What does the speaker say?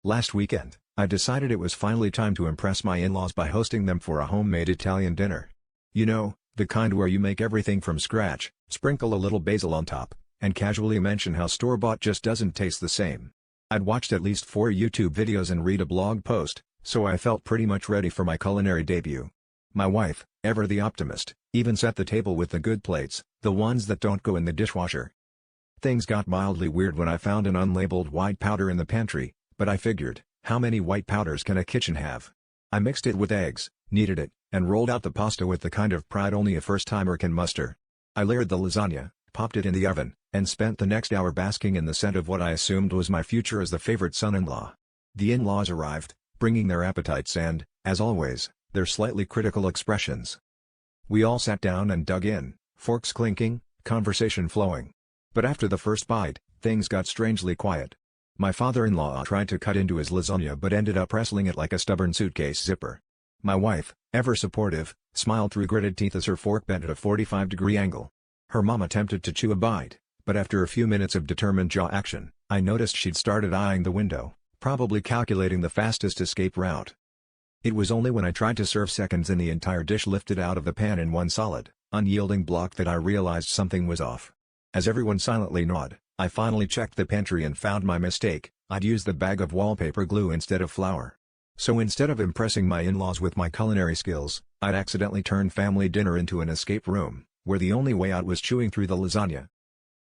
Last weekend, I decided it was finally time to impress my in-laws by hosting them for a homemade Italian dinner. You know, the kind where you make everything from scratch, sprinkle a little basil on top, and casually mention how store-bought just doesn't taste the same. I'd watched at least 4 YouTube videos and read a blog post, so I felt pretty much ready for my culinary debut. My wife, ever the optimist, even set the table with the good plates, the ones that don't go in the dishwasher. Things got mildly weird when I found an unlabeled white powder in the pantry, but I figured, how many white powders can a kitchen have? I mixed it with eggs, kneaded it, and rolled out the pasta with the kind of pride only a first-timer can muster. I layered the lasagna, popped it in the oven, and spent the next hour basking in the scent of what I assumed was my future as the favorite son-in-law. The in-laws arrived, bringing their appetites and, as always, their slightly critical expressions. We all sat down and dug in, forks clinking, conversation flowing. But after the first bite, things got strangely quiet. My father-in-law tried to cut into his lasagna but ended up wrestling it like a stubborn suitcase zipper. My wife, ever supportive, smiled through gritted teeth as her fork bent at a 45-degree angle. Her mom attempted to chew a bite, but after a few minutes of determined jaw action, I noticed she'd started eyeing the window, probably calculating the fastest escape route. It was only when I tried to serve seconds and the entire dish lifted out of the pan in one solid, unyielding block that I realized something was off. As everyone silently gnawed, I finally checked the pantry and found my mistake. I'd used the bag of wallpaper glue instead of flour. So instead of impressing my in-laws with my culinary skills, I'd accidentally turned family dinner into an escape room, where the only way out was chewing through the lasagna.